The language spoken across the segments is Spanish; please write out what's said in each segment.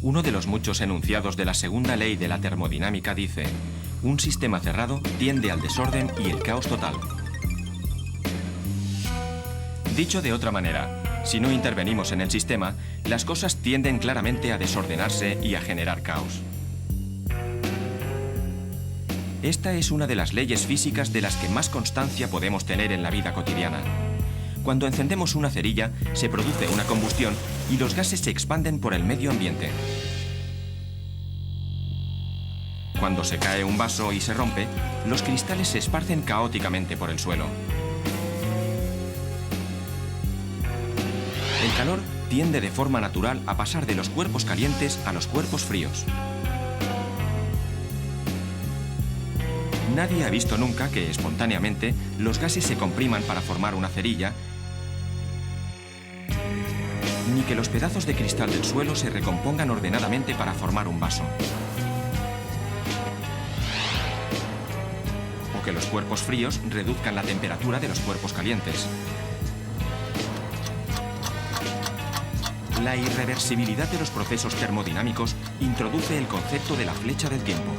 Uno de los muchos enunciados de la segunda ley de la termodinámica dice: un sistema cerrado tiende al desorden y el caos total. Dicho de otra manera, si no intervenimos en el sistema, las cosas tienden claramente a desordenarse y a generar caos. Esta es una de las leyes físicas de las que más constancia podemos tener en la vida cotidiana. Cuando encendemos una cerilla, se produce una combustión y los gases se expanden por el medio ambiente. Cuando se cae un vaso y se rompe, los cristales se esparcen caóticamente por el suelo. El calor tiende de forma natural a pasar de los cuerpos calientes a los cuerpos fríos. Nadie ha visto nunca que, espontáneamente, los gases se compriman para formar una cerilla, ni que los pedazos de cristal del suelo se recompongan ordenadamente para formar un vaso. O que los cuerpos fríos reduzcan la temperatura de los cuerpos calientes. La irreversibilidad de los procesos termodinámicos introduce el concepto de la flecha del tiempo.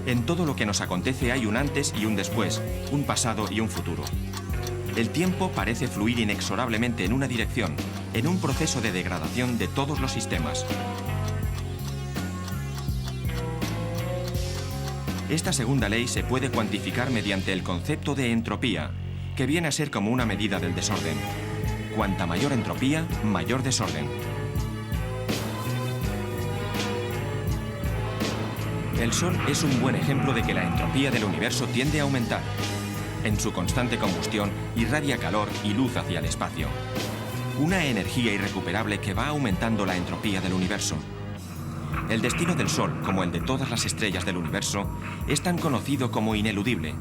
En todo lo que nos acontece hay un antes y un después, un pasado y un futuro. El tiempo parece fluir inexorablemente en una dirección, en un proceso de degradación de todos los sistemas. Esta segunda ley se puede cuantificar mediante el concepto de entropía, que viene a ser como una medida del desorden. Cuanta mayor entropía, mayor desorden. El Sol es un buen ejemplo de que la entropía del universo tiende a aumentar. En su constante combustión irradia calor y luz hacia el espacio. Una energía irrecuperable que va aumentando la entropía del universo. El destino del Sol, como el de todas las estrellas del universo, es tan conocido como ineludible.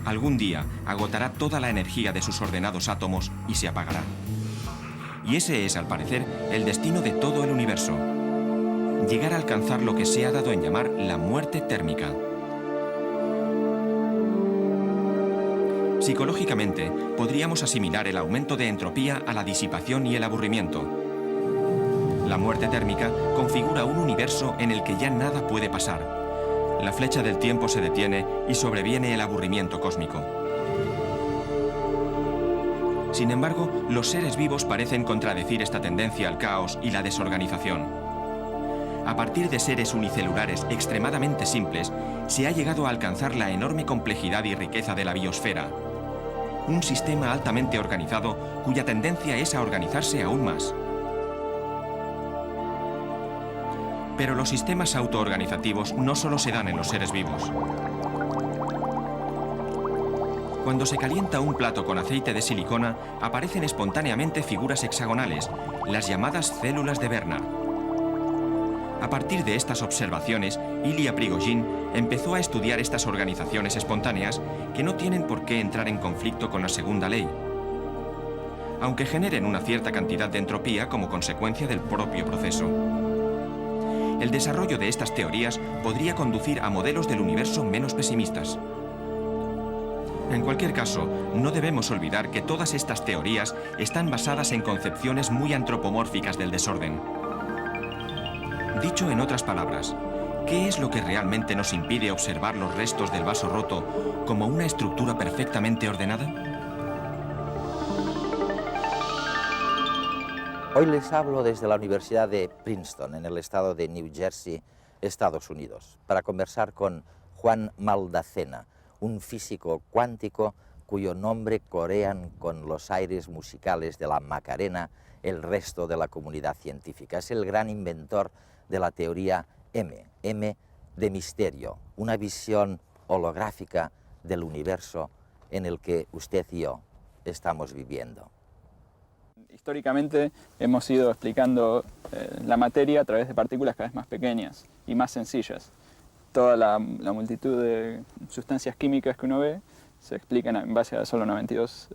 Algún día agotará toda la energía de sus ordenados átomos y se apagará. Y ese es, al parecer, el destino de todo el universo. Llegar a alcanzar lo que se ha dado en llamar la muerte térmica. Psicológicamente, podríamos asimilar el aumento de entropía a la disipación y el aburrimiento. La muerte térmica configura un universo en el que ya nada puede pasar. La flecha del tiempo se detiene y sobreviene el aburrimiento cósmico. Sin embargo, los seres vivos parecen contradecir esta tendencia al caos y la desorganización. A partir de seres unicelulares extremadamente simples, se ha llegado a alcanzar la enorme complejidad y riqueza de la biosfera. Un sistema altamente organizado cuya tendencia es a organizarse aún más. Pero los sistemas autoorganizativos no solo se dan en los seres vivos. Cuando se calienta un plato con aceite de silicona, aparecen espontáneamente figuras hexagonales, las llamadas células de Bernard. A partir de estas observaciones, Ilya Prigogine empezó a estudiar estas organizaciones espontáneas que no tienen por qué entrar en conflicto con la segunda ley, aunque generen una cierta cantidad de entropía como consecuencia del propio proceso. El desarrollo de estas teorías podría conducir a modelos del universo menos pesimistas. En cualquier caso, no debemos olvidar que todas estas teorías están basadas en concepciones muy antropomórficas del desorden. Dicho en otras palabras, ¿qué es lo que realmente nos impide observar los restos del vaso roto como una estructura perfectamente ordenada? Hoy les hablo desde la Universidad de Princeton, en el estado de New Jersey, Estados Unidos, para conversar con Juan Maldacena, un físico cuántico cuyo nombre corean con los aires musicales de la Macarena el resto de la comunidad científica. Es el gran inventor de la teoría M de misterio, una visión holográfica del universo en el que usted y yo estamos viviendo. Históricamente hemos ido explicando la materia a través de partículas cada vez más pequeñas y más sencillas. Toda la multitud de sustancias químicas que uno ve se explican en base a solo 92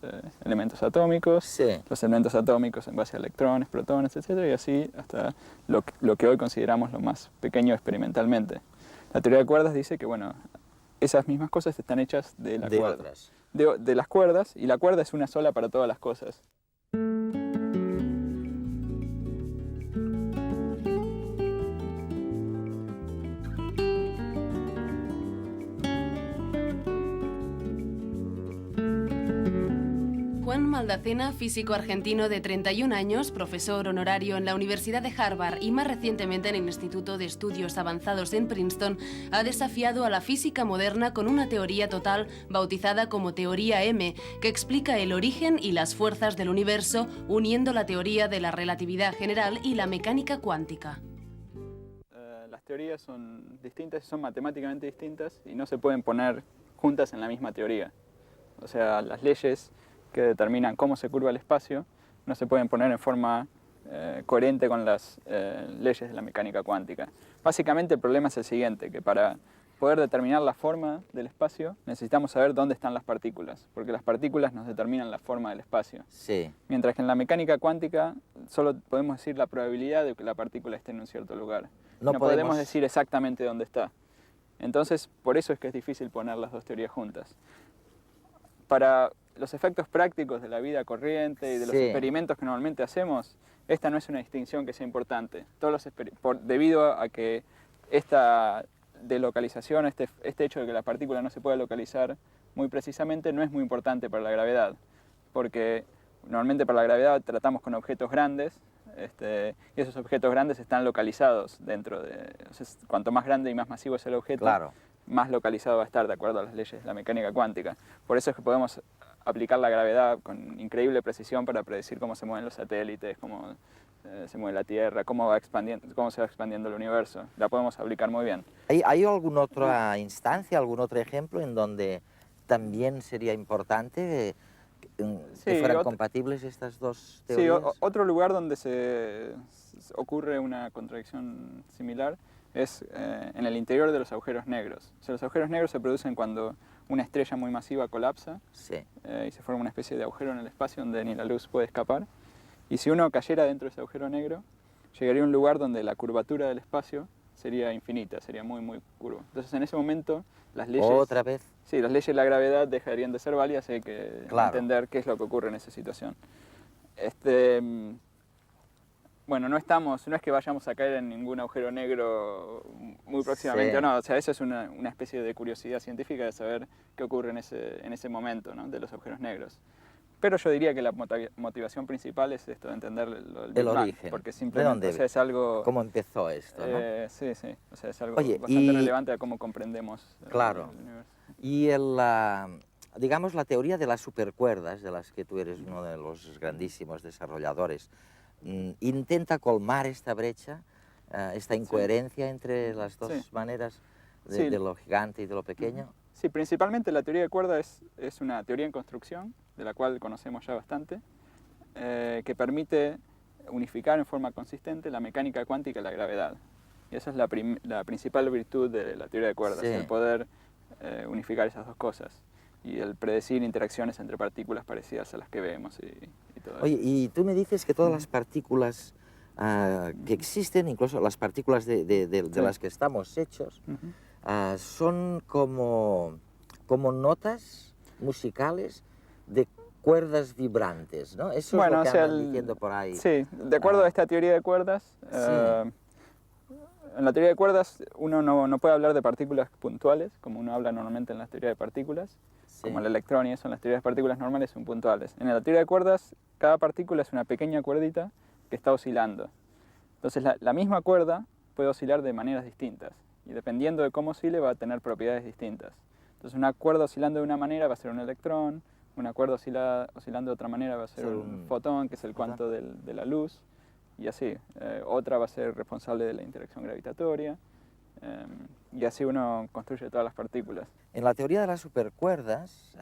elementos atómicos, Sí. Los elementos atómicos en base a electrones, protones, etc. Y así hasta lo que hoy consideramos lo más pequeño experimentalmente. La teoría de cuerdas dice que bueno, esas mismas cosas están hechas de las cuerdas, y la cuerda es una sola para todas las cosas. Maldacena, físico argentino de 31 años, profesor honorario en la Universidad de Harvard y más recientemente en el Instituto de Estudios Avanzados en Princeton, ha desafiado a la física moderna con una teoría total bautizada como Teoría M, que explica el origen y las fuerzas del universo uniendo la teoría de la relatividad general y la mecánica cuántica. Las teorías son distintas y son matemáticamente distintas y no se pueden poner juntas en la misma teoría. O sea, las leyes que determinan cómo se curva el espacio no se pueden poner en forma coherente con las leyes de la mecánica cuántica. Básicamente el problema es el siguiente, que para poder determinar la forma del espacio necesitamos saber dónde están las partículas, porque las partículas nos determinan la forma del espacio. Sí. Mientras que en la mecánica cuántica solo podemos decir la probabilidad de que la partícula esté en un cierto lugar. No podemos decir exactamente dónde está. Entonces, por eso es que es difícil poner las dos teorías juntas. Para los efectos prácticos de la vida corriente y de los experimentos que normalmente hacemos, esta no es una distinción que sea importante. Debido a que esta delocalización, este hecho de que la partícula no se pueda localizar muy precisamente, no es muy importante para la gravedad, porque normalmente para la gravedad tratamos con objetos grandes, y esos objetos grandes están localizados dentro de... Entonces, cuanto más grande y más masivo es el objeto, más localizado va a estar de acuerdo a las leyes de la mecánica cuántica. Por eso es que podemos aplicar la gravedad con increíble precisión para predecir cómo se mueven los satélites, cómo se mueve la Tierra, cómo se va expandiendo el universo. La podemos aplicar muy bien. ¿Hay alguna otra instancia, algún otro ejemplo en donde también sería importante que fueran compatibles estas dos teorías? Sí, otro lugar donde se ocurre una contradicción similar es en el interior de los agujeros negros. O sea, los agujeros negros se producen cuando una estrella muy masiva colapsa y se forma una especie de agujero en el espacio donde ni la luz puede escapar. Y si uno cayera dentro de ese agujero negro, llegaría a un lugar donde la curvatura del espacio sería infinita, sería muy, muy curvo. Entonces, en ese momento, las leyes... ¿Otra vez? Sí, las leyes de la gravedad dejarían de ser válidas y hay que entender qué es lo que ocurre en esa situación. Bueno, no es que vayamos a caer en ningún agujero negro muy próximamente, no, o sea, eso es una especie de curiosidad científica de saber qué ocurre en ese momento, ¿no?, de los agujeros negros. Pero yo diría que la motivación principal es esto, de entender el origen. Porque simplemente, o sea, es algo... ¿Cómo empezó esto, no? Sí, o sea, es algo bastante relevante a cómo comprendemos el universo. Y digamos, la teoría de las supercuerdas, de las que tú eres uno de los grandísimos desarrolladores, intenta colmar esta brecha, esta incoherencia entre las dos maneras de lo gigante y de lo pequeño. Sí, principalmente la teoría de cuerdas es una teoría en construcción, de la cual conocemos ya bastante, que permite unificar en forma consistente la mecánica cuántica y la gravedad. Y esa es la principal virtud de la teoría de cuerdas, el poder unificar esas dos cosas y el predecir interacciones entre partículas parecidas a las que vemos y todo eso. Oye, y tú me dices que todas las partículas que existen, incluso las partículas de las que estamos hechos, son como notas musicales de cuerdas vibrantes, ¿no? Eso es lo que andan diciendo por ahí. Sí, de acuerdo a esta teoría de cuerdas, en la teoría de cuerdas uno no puede hablar de partículas puntuales, como uno habla normalmente en la teoría de partículas, como el electrón y eso, en las teorías de partículas normales son puntuales. En la teoría de cuerdas, cada partícula es una pequeña cuerdita que está oscilando. Entonces la misma cuerda puede oscilar de maneras distintas, y dependiendo de cómo oscile va a tener propiedades distintas. Entonces una cuerda oscilando de una manera va a ser un electrón, una cuerda oscilando de otra manera va a ser un fotón, que es el cuanto de la luz, y así. Otra va a ser responsable de la interacción gravitatoria, y así uno construye todas las partículas. En la teoría de las supercuerdas,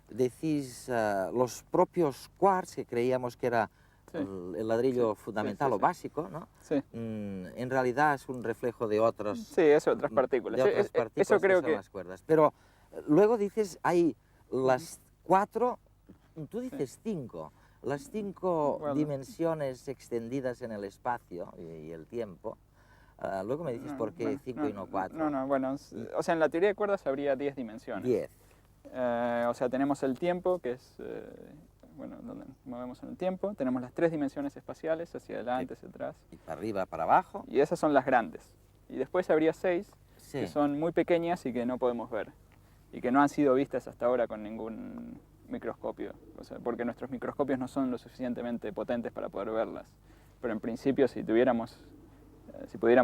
decís los propios quarks, que creíamos que era el ladrillo fundamental o básico, ¿no? En realidad es un reflejo de otros... Sí, es otras partículas. De otras partículas eso creo que son las cuerdas. Pero luego dices, hay las 4, tú dices 5, las 5 dimensiones extendidas en el espacio y el tiempo. Luego me dices por qué 5 y no 4. Bueno, o sea, en la teoría de cuerdas habría 10 dimensiones. 10. O sea, tenemos el tiempo, que es... donde movemos en el tiempo, tenemos las 3 dimensiones espaciales, hacia adelante, hacia atrás. Y para arriba, para abajo. Y esas son las grandes. Y después habría 6, que son muy pequeñas y que no podemos ver. Y que no han sido vistas hasta ahora con ningún microscopio, o sea, porque nuestros microscopios no son lo suficientemente potentes para poder verlas. Pero en principio, si pudiéramos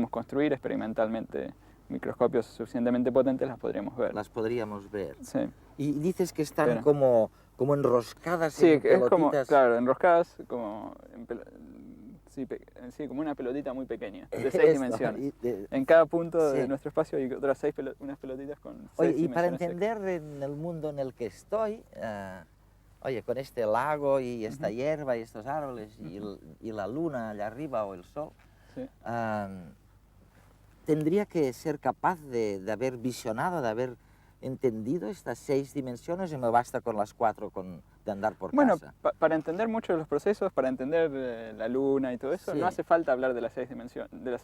construir experimentalmente microscopios suficientemente potentes, las podríamos ver. Las podríamos ver. Sí. Y dices que están Pero- como enroscadas Sí, en es pelotitas. como, claro, enroscadas como, sí, como una pelotita muy pequeña, de 6 Esto, dimensiones. y En cada punto de Sí. nuestro espacio hay otras unas pelotitas con 6 Oye, y dimensiones. para extra. entender en el mundo en el que estoy, oye, con este lago y esta hierba y estos árboles y la luna allá arriba o el sol, Sí. tendría que ser capaz de haber visionado, de haber entendido estas 6 dimensiones, y me basta con las 4 de andar por Bueno, casa. para entender mucho de los procesos, para entender la luna y todo eso, Sí. no hace falta hablar de las 6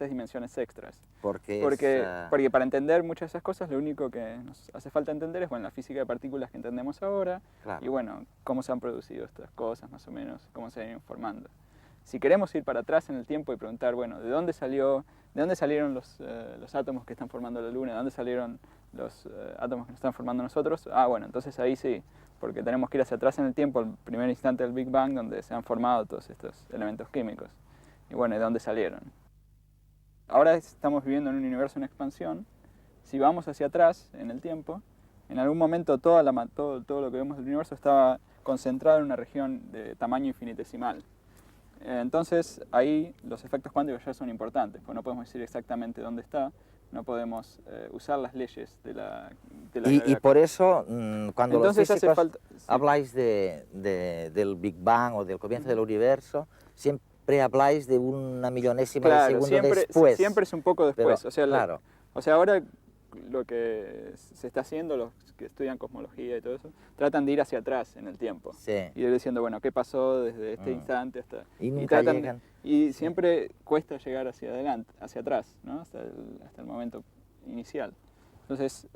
dimensiones extras. Porque, Porque es, para entender muchas de esas cosas, lo único que nos hace falta entender es, bueno, la física de partículas que entendemos ahora, claro. y bueno, cómo se han producido estas cosas, más o menos, cómo se han ido formando. Si queremos ir para atrás en el tiempo y preguntar, bueno, ¿de dónde salieron los átomos que están formando la luna? ¿De dónde salieron los átomos que nos están formando nosotros? Ah, bueno, entonces ahí sí, porque tenemos que ir hacia atrás en el tiempo, al primer instante del Big Bang, donde se han formado todos estos elementos químicos. Y bueno, ¿de dónde salieron? Ahora estamos viviendo en un universo en expansión. Si vamos hacia atrás en el tiempo, en algún momento todo lo que vemos del universo estaba concentrado en una región de tamaño infinitesimal. Entonces ahí los efectos cuánticos ya son importantes, porque no podemos decir exactamente dónde está, no podemos usar las leyes de la Y gravedad. por eso, cuando Entonces los hace físicos falta... sí. habláis del Big Bang o del comienzo del universo, siempre habláis de una millonésima de Claro, segundo después. siempre es un poco después. Pero, o sea, claro, ahora lo que se está haciendo, los que estudian cosmología y todo eso, tratan de ir hacia atrás en el tiempo. sí. Y ir diciendo, bueno, ¿qué pasó desde este instante hasta...? Y nunca llegan. Y siempre cuesta llegar hacia adelante, hacia atrás, ¿no? hasta el momento inicial. Entonces,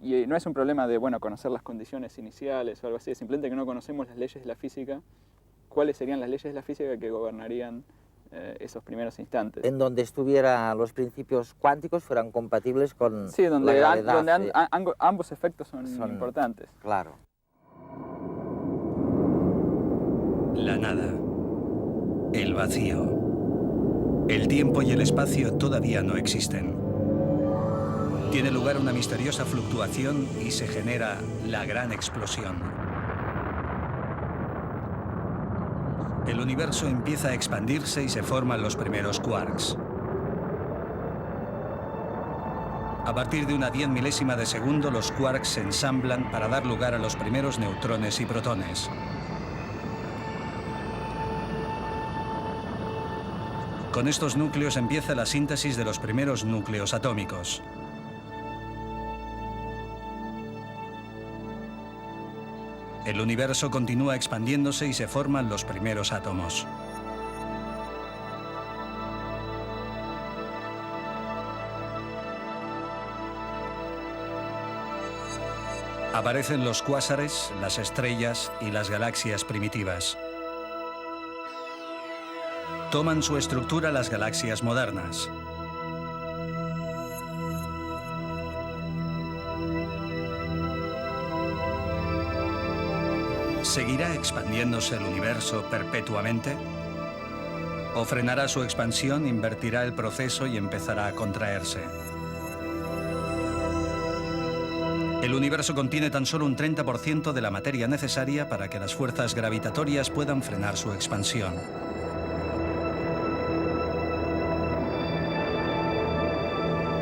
y no es un problema de, bueno, conocer las condiciones iniciales o algo así, es simplemente que no conocemos las leyes de la física. ¿Cuáles serían las leyes de la física que gobernarían esos primeros instantes? En donde estuviera los principios cuánticos fueran compatibles con Sí, la donde, gravedad. ambos efectos son importantes. Claro. La nada. El vacío. El tiempo y el espacio todavía no existen. Tiene lugar una misteriosa fluctuación y se genera la gran explosión. El universo empieza a expandirse y se forman los primeros quarks. A partir de una 10 milésima de segundo, los quarks se ensamblan para dar lugar a los primeros neutrones y protones. Con estos núcleos empieza la síntesis de los primeros núcleos atómicos. El universo continúa expandiéndose y se forman los primeros átomos. Aparecen los cuásares, las estrellas y las galaxias primitivas. Toman su estructura las galaxias modernas. ¿Seguirá expandiéndose el universo perpetuamente? ¿O frenará su expansión, invertirá el proceso y empezará a contraerse? El universo contiene tan solo un 30% de la materia necesaria para que las fuerzas gravitatorias puedan frenar su expansión.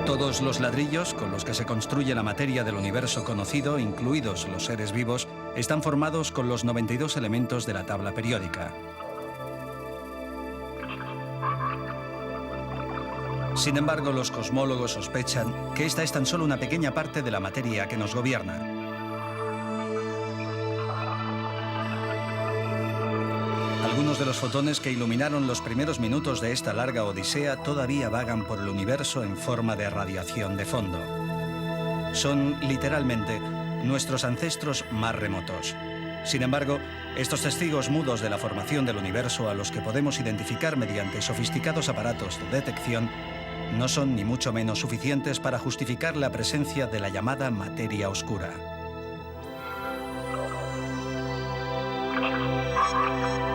Todos los ladrillos con los que se construye la materia del universo conocido, incluidos los seres vivos, están formados con los 92 elementos de la tabla periódica. Sin embargo, los cosmólogos sospechan que esta es tan solo una pequeña parte de la materia que nos gobierna. Algunos de los fotones que iluminaron los primeros minutos de esta larga odisea todavía vagan por el universo en forma de radiación de fondo. Son, literalmente, nuestros ancestros más remotos. Sin embargo, estos testigos mudos de la formación del universo, a los que podemos identificar mediante sofisticados aparatos de detección, no son ni mucho menos suficientes para justificar la presencia de la llamada materia oscura.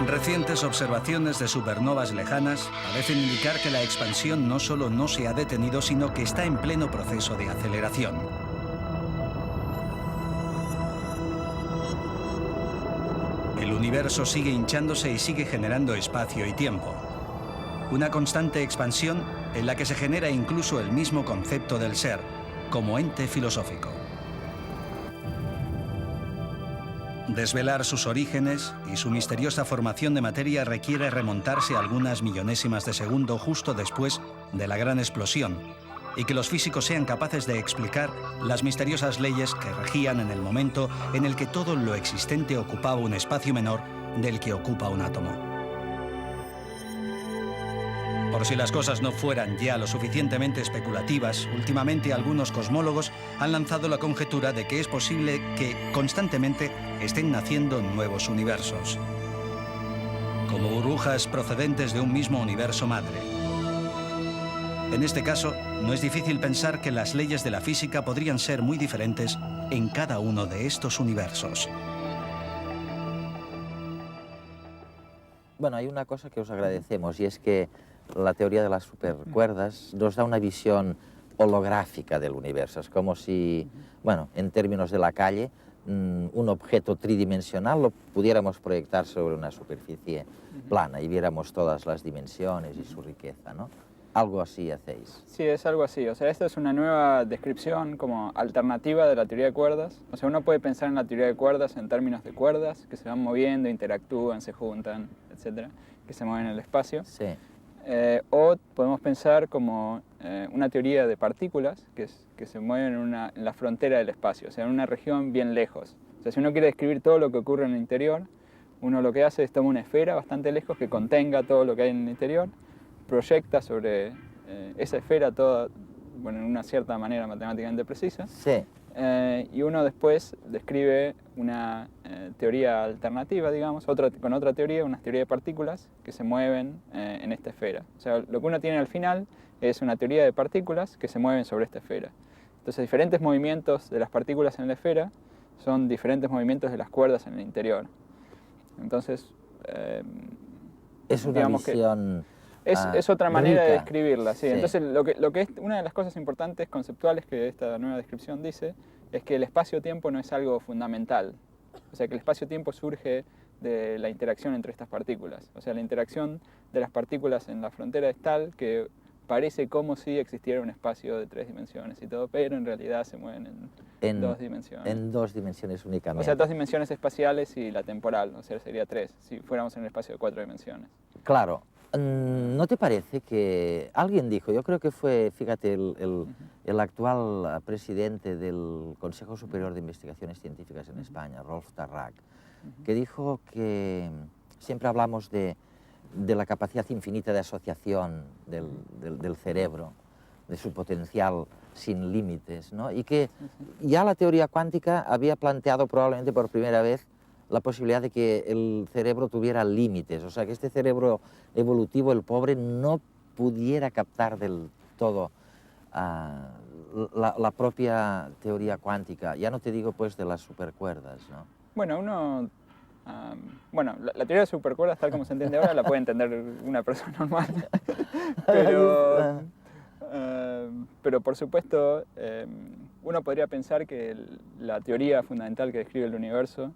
Recientes observaciones de supernovas lejanas parecen indicar que la expansión no solo no se ha detenido, sino que está en pleno proceso de aceleración. El universo sigue hinchándose y sigue generando espacio y tiempo. Una constante expansión en la que se genera incluso el mismo concepto del ser, como ente filosófico. Desvelar sus orígenes y su misteriosa formación de materia requiere remontarse a algunas millonésimas de segundo justo después de la gran explosión, y que los físicos sean capaces de explicar las misteriosas leyes que regían en el momento en el que todo lo existente ocupaba un espacio menor del que ocupa un átomo. Por si las cosas no fueran ya lo suficientemente especulativas, últimamente algunos cosmólogos han lanzado la conjetura de que es posible que constantemente estén naciendo nuevos universos, como burbujas procedentes de un mismo universo madre. En este caso, no es difícil pensar que las leyes de la física podrían ser muy diferentes en cada uno de estos universos. Bueno, hay una cosa que os agradecemos y es que la teoría de las supercuerdas nos da una visión holográfica del universo. Es como si, bueno, en términos de la calle, un objeto tridimensional lo pudiéramos proyectar sobre una superficie plana y viéramos todas las dimensiones y su riqueza, ¿no? Algo así hacéis. Sí, es algo así. O sea, esta es una nueva descripción como alternativa de la teoría de cuerdas. O sea, uno puede pensar en la teoría de cuerdas en términos de cuerdas que se van moviendo, interactúan, se juntan, etcétera, que se mueven en el espacio. Sí. O podemos pensar como una teoría de partículas que se mueven en la frontera del espacio, o sea, en una región bien lejos. O sea, si uno quiere describir todo lo que ocurre en el interior, uno lo que hace es tomar una esfera bastante lejos que contenga todo lo que hay en el interior, proyecta sobre esa esfera toda, bueno, en una cierta manera matemáticamente precisa, Sí. Y uno después describe una teoría alternativa, digamos, con otra teoría, una teoría de partículas que se mueven en esta esfera. O sea, lo que uno tiene al final es una teoría de partículas que se mueven sobre esta esfera. Entonces, diferentes movimientos de las partículas en la esfera son diferentes movimientos de las cuerdas en el interior. Entonces, es una digamos visión es otra manera de rica. describirla, sí. Sí. Entonces, lo que es una de las cosas importantes conceptuales que esta nueva descripción dice es que el espacio-tiempo no es algo fundamental. O sea, que el espacio-tiempo surge de la interacción entre estas partículas. O sea, la interacción de las partículas en la frontera es tal que parece como si existiera un espacio de 3 dimensiones y todo, pero en realidad se mueven en 2 dimensiones. En 2 dimensiones únicamente. O sea, 2 dimensiones espaciales y la temporal, o sea, sería 3, si fuéramos en un espacio de 4 dimensiones. Claro. ¿No te parece que alguien dijo, yo creo que fue, fíjate, el actual presidente del Consejo Superior de Investigaciones Científicas en España, Rolf Tarrac, que dijo que siempre hablamos de la capacidad infinita de asociación del cerebro, de su potencial sin límites, ¿no? Y que ya la teoría cuántica había planteado probablemente por primera vez la posibilidad de que el cerebro tuviera límites, o sea, que este cerebro evolutivo, el pobre, no pudiera captar del todo la propia teoría cuántica. Ya no te digo, pues, de las supercuerdas, ¿no? Bueno, la teoría de supercuerdas, tal como se entiende ahora, la puede entender una persona normal. Pero por supuesto, uno podría pensar que la teoría fundamental que describe el universo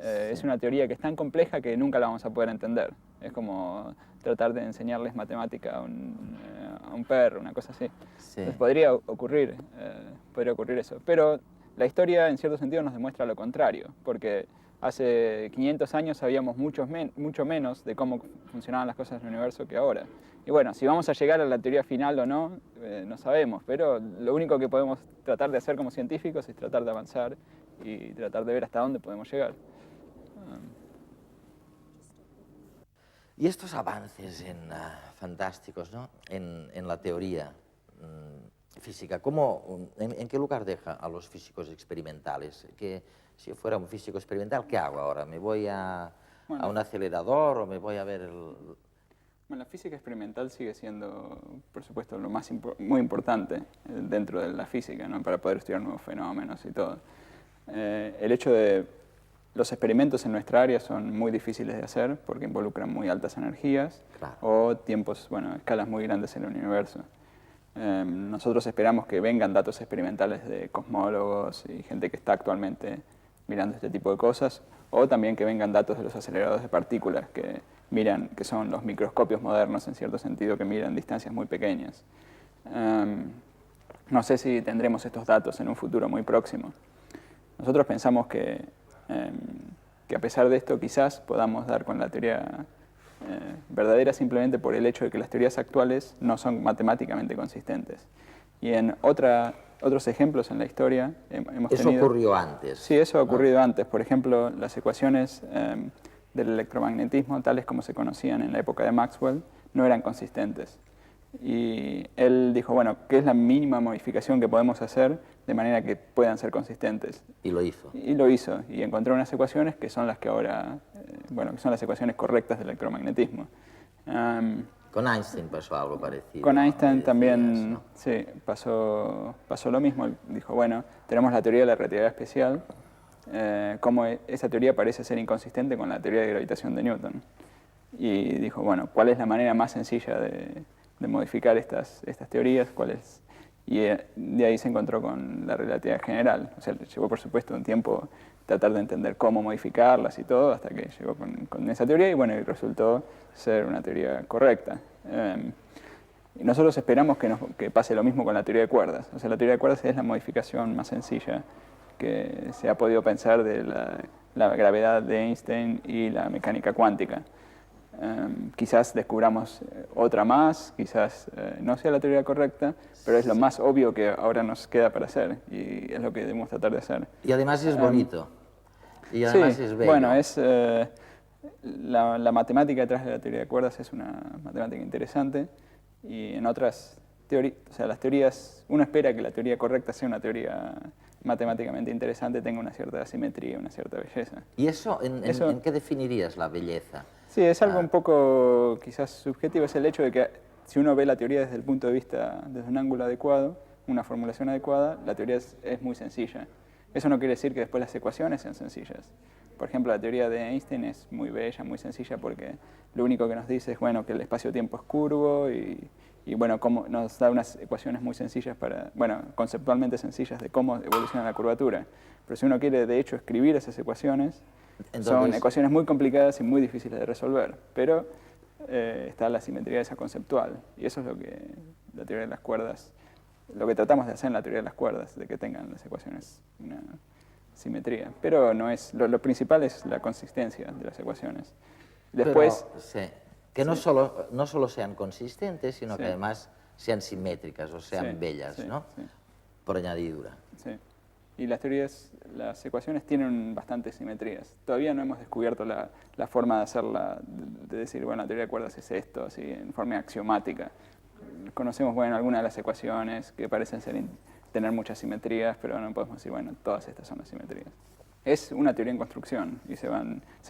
es una teoría que es tan compleja que nunca la vamos a poder entender. Es como tratar de enseñarles matemática a un perro, una cosa así. Sí. Entonces podría ocurrir eso. Pero la historia, en cierto sentido, nos demuestra lo contrario, porque hace 500 años sabíamos mucho menos de cómo funcionaban las cosas en el universo que ahora. Y bueno, si vamos a llegar a la teoría final o no, no sabemos, pero lo único que podemos tratar de hacer como científicos es tratar de avanzar y tratar de ver hasta dónde podemos llegar. Y estos avances fantásticos, ¿no? en la teoría física, ¿en qué lugar deja a los físicos experimentales? Que si yo fuera un físico experimental, ¿qué hago ahora? ¿Me voy a un acelerador o me voy a ver el...? Bueno, la física experimental sigue siendo, por supuesto, lo muy importante dentro de la física, ¿no? Para poder estudiar nuevos fenómenos y todo. El hecho de los experimentos en nuestra área son muy difíciles de hacer porque involucran muy altas energías o tiempos, bueno, escalas muy grandes en el universo. Nosotros esperamos que vengan datos experimentales de cosmólogos y gente que está actualmente mirando este tipo de cosas, o también que vengan datos de los aceleradores de partículas que que son los microscopios modernos en cierto sentido, que miran distancias muy pequeñas. No sé si tendremos estos datos en un futuro muy próximo. Nosotros pensamos que a pesar de esto quizás podamos dar con la teoría verdadera simplemente por el hecho de que las teorías actuales no son matemáticamente consistentes. Y en otros ejemplos en la historia hemos tenido... Eso ocurrió antes. Sí, eso ha ocurrido antes. Por ejemplo, las ecuaciones del electromagnetismo, tales como se conocían en la época de Maxwell, no eran consistentes. Y él dijo, bueno, ¿qué es la mínima modificación que podemos hacer de manera que puedan ser consistentes? Y lo hizo. Y lo hizo, y encontró unas ecuaciones que son las que ahora, bueno, que son las ecuaciones correctas del electromagnetismo. Con Einstein pasó algo parecido. Con Einstein ¿no? también, ¿no? sí, pasó lo mismo. Él dijo, bueno, tenemos la teoría de la relatividad especial, como esa teoría parece ser inconsistente con la teoría de gravitación de Newton. Y dijo, bueno, ¿cuál es la manera más sencilla de modificar estas teorías? ¿Cuál es? Y de ahí se encontró con la relatividad general. O sea, llevó por supuesto un tiempo tratar de entender cómo modificarlas y todo, hasta que llegó con esa teoría y bueno, y resultó ser una teoría correcta. Y nosotros esperamos que pase lo mismo con la teoría de cuerdas. O sea, la teoría de cuerdas es la modificación más sencilla que se ha podido pensar de la gravedad de Einstein y la mecánica cuántica. Quizás descubramos otra más, quizás no sea la teoría correcta, pero es lo más obvio que ahora nos queda para hacer y es lo que debemos tratar de hacer. Y además es bonito. Y además sí, es bello. Bueno, la matemática detrás de la teoría de cuerdas es una matemática interesante y en otras teorías, o sea, las teorías, uno espera que la teoría correcta sea una teoría matemáticamente interesante, tenga una cierta simetría, una cierta belleza. ¿Y eso en qué definirías la belleza? Sí, es algo un poco quizás subjetivo, es el hecho de que si uno ve la teoría desde el punto de vista, desde un ángulo adecuado, una formulación adecuada, la teoría es muy sencilla. Eso no quiere decir que después las ecuaciones sean sencillas. Por ejemplo, la teoría de Einstein es muy bella, muy sencilla, porque lo único que nos dice es bueno, que el espacio-tiempo es curvo y bueno, nos da unas ecuaciones muy sencillas conceptualmente sencillas de cómo evoluciona la curvatura. Pero si uno quiere, de hecho, escribir esas ecuaciones, son ecuaciones muy complicadas y muy difíciles de resolver, pero está la simetría esa conceptual, y eso es lo que la teoría de las cuerdas, lo que tratamos de hacer en la teoría de las cuerdas, de que tengan las ecuaciones una simetría, pero no es, lo principal es la consistencia de las ecuaciones. Después, pero, sí, que no solo sean consistentes, sino que además sean simétricas o sean bellas, ¿no? Sí. Por añadidura. Sí. Y las ecuaciones tienen bastantes simetrías. Todavía no hemos descubierto la forma de hacerla, de decir, bueno, la teoría de cuerdas es esto, así, en forma axiomática. Conocemos, bueno, algunas de las ecuaciones que parecen tener muchas simetrías, pero no podemos decir, bueno, todas estas son las simetrías. Es una teoría en construcción y se va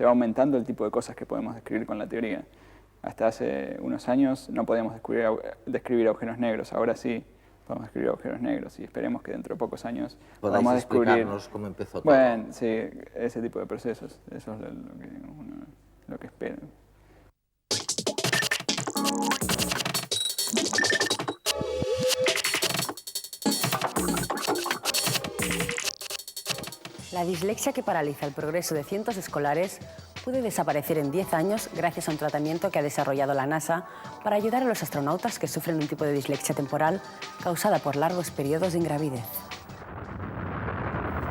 aumentando el tipo de cosas que podemos describir con la teoría. Hasta hace unos años no podíamos describir agujeros negros, ahora sí podemos describir agujeros negros y esperemos que dentro de pocos años podamos descubrir cómo empezó todo. Bueno, sí, ese tipo de procesos, eso es lo que espero. La dislexia que paraliza el progreso de cientos de escolares puede desaparecer en 10 años gracias a un tratamiento que ha desarrollado la NASA para ayudar a los astronautas que sufren un tipo de dislexia temporal causada por largos periodos de ingravidez.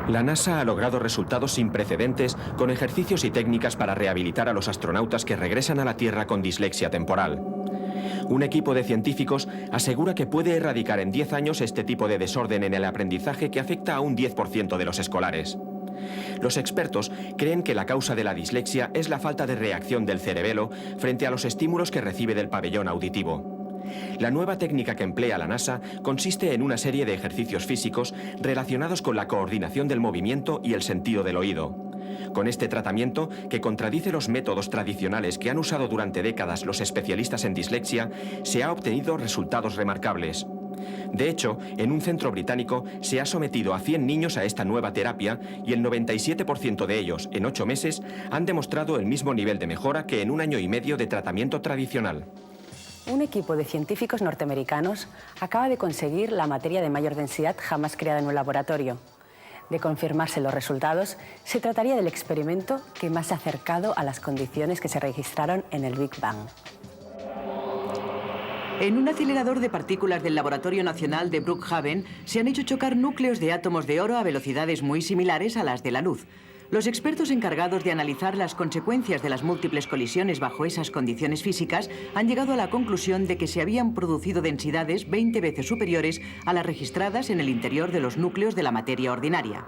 La NASA ha logrado resultados sin precedentes con ejercicios y técnicas para rehabilitar a los astronautas que regresan a la Tierra con dislexia temporal. Un equipo de científicos asegura que puede erradicar en 10 años este tipo de desorden en el aprendizaje que afecta a un 10% de los escolares. Los expertos creen que la causa de la dislexia es la falta de reacción del cerebelo frente a los estímulos que recibe del pabellón auditivo. La nueva técnica que emplea la NASA consiste en una serie de ejercicios físicos relacionados con la coordinación del movimiento y el sentido del oído. Con este tratamiento, que contradice los métodos tradicionales que han usado durante décadas los especialistas en dislexia, se ha obtenido resultados remarcables. De hecho, en un centro británico se ha sometido a 100 niños a esta nueva terapia y el 97% de ellos, en 8 meses, han demostrado el mismo nivel de mejora que en 1 año y medio de tratamiento tradicional. Un equipo de científicos norteamericanos acaba de conseguir la materia de mayor densidad jamás creada en un laboratorio. De confirmarse los resultados, se trataría del experimento que más se ha acercado a las condiciones que se registraron en el Big Bang. En un acelerador de partículas del Laboratorio Nacional de Brookhaven se han hecho chocar núcleos de átomos de oro a velocidades muy similares a las de la luz. Los expertos encargados de analizar las consecuencias de las múltiples colisiones bajo esas condiciones físicas han llegado a la conclusión de que se habían producido densidades 20 veces superiores a las registradas en el interior de los núcleos de la materia ordinaria.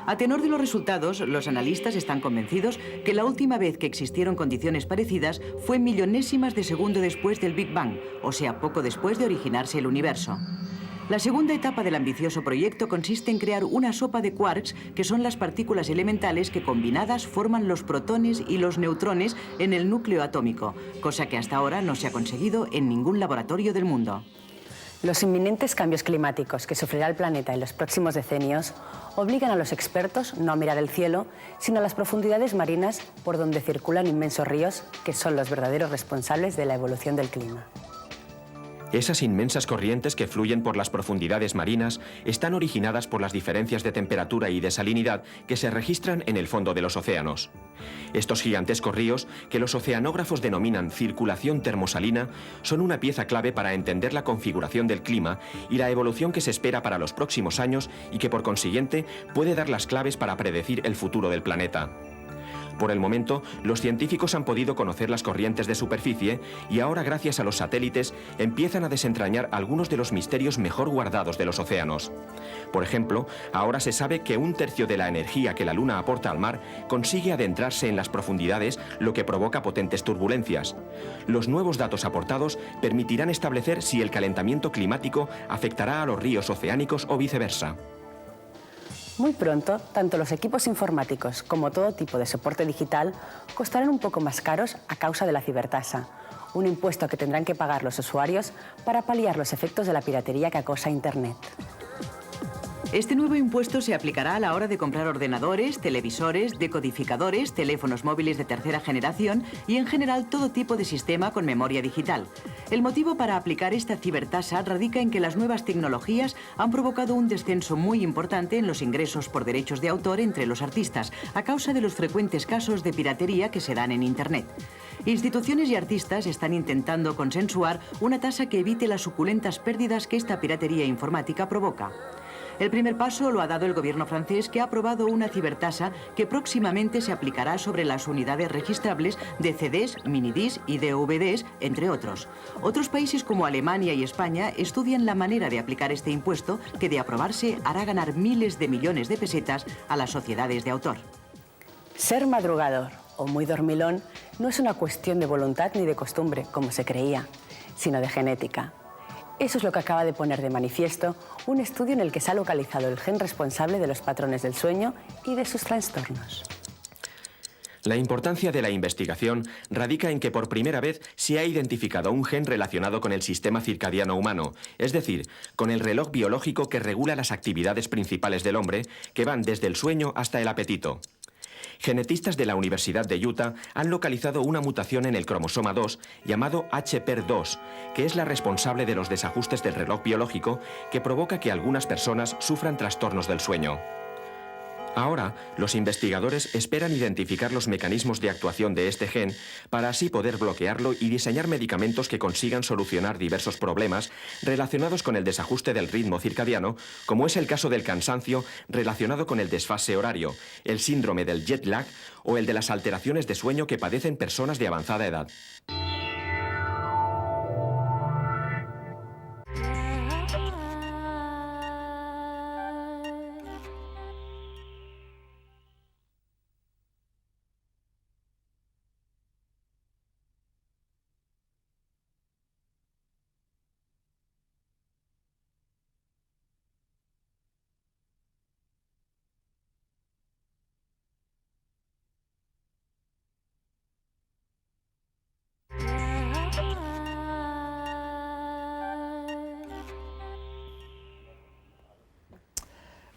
A tenor de los resultados, los analistas están convencidos que la última vez que existieron condiciones parecidas fue millonésimas de segundo después del Big Bang, o sea, poco después de originarse el universo. La segunda etapa del ambicioso proyecto consiste en crear una sopa de quarks, que son las partículas elementales que combinadas forman los protones y los neutrones en el núcleo atómico, cosa que hasta ahora no se ha conseguido en ningún laboratorio del mundo. Los inminentes cambios climáticos que sufrirá el planeta en los próximos decenios obligan a los expertos no a mirar el cielo, sino a las profundidades marinas por donde circulan inmensos ríos, que son los verdaderos responsables de la evolución del clima. Esas inmensas corrientes que fluyen por las profundidades marinas están originadas por las diferencias de temperatura y de salinidad que se registran en el fondo de los océanos. Estos gigantescos ríos, que los oceanógrafos denominan circulación termosalina, son una pieza clave para entender la configuración del clima y la evolución que se espera para los próximos años y que, por consiguiente, puede dar las claves para predecir el futuro del planeta. Por el momento, los científicos han podido conocer las corrientes de superficie y ahora, gracias a los satélites, empiezan a desentrañar algunos de los misterios mejor guardados de los océanos. Por ejemplo, ahora se sabe que 1/3 de la energía que la Luna aporta al mar consigue adentrarse en las profundidades, lo que provoca potentes turbulencias. Los nuevos datos aportados permitirán establecer si el calentamiento climático afectará a los ríos oceánicos o viceversa. Muy pronto, tanto los equipos informáticos como todo tipo de soporte digital costarán un poco más caros a causa de la cibertasa, un impuesto que tendrán que pagar los usuarios para paliar los efectos de la piratería que acosa Internet. Este nuevo impuesto se aplicará a la hora de comprar ordenadores, televisores, decodificadores, teléfonos móviles de tercera generación y, en general, todo tipo de sistema con memoria digital. El motivo para aplicar esta cibertasa radica en que las nuevas tecnologías han provocado un descenso muy importante en los ingresos por derechos de autor entre los artistas, a causa de los frecuentes casos de piratería que se dan en Internet. Instituciones y artistas están intentando consensuar una tasa que evite las suculentas pérdidas que esta piratería informática provoca. El primer paso lo ha dado el gobierno francés, que ha aprobado una cibertasa que próximamente se aplicará sobre las unidades registrables de CDs, minidiscs y DVDs, entre otros. Otros países como Alemania y España estudian la manera de aplicar este impuesto, que de aprobarse hará ganar miles de millones de pesetas a las sociedades de autor. Ser madrugador o muy dormilón no es una cuestión de voluntad ni de costumbre, como se creía, sino de genética. Eso es lo que acaba de poner de manifiesto un estudio en el que se ha localizado el gen responsable de los patrones del sueño y de sus trastornos. La importancia de la investigación radica en que por primera vez se ha identificado un gen relacionado con el sistema circadiano humano, es decir, con el reloj biológico que regula las actividades principales del hombre, que van desde el sueño hasta el apetito. Genetistas de la Universidad de Utah han localizado una mutación en el cromosoma 2 llamado HPER2, que es la responsable de los desajustes del reloj biológico que provoca que algunas personas sufran trastornos del sueño. Ahora, los investigadores esperan identificar los mecanismos de actuación de este gen para así poder bloquearlo y diseñar medicamentos que consigan solucionar diversos problemas relacionados con el desajuste del ritmo circadiano, como es el caso del cansancio relacionado con el desfase horario, el síndrome del jet lag o el de las alteraciones de sueño que padecen personas de avanzada edad.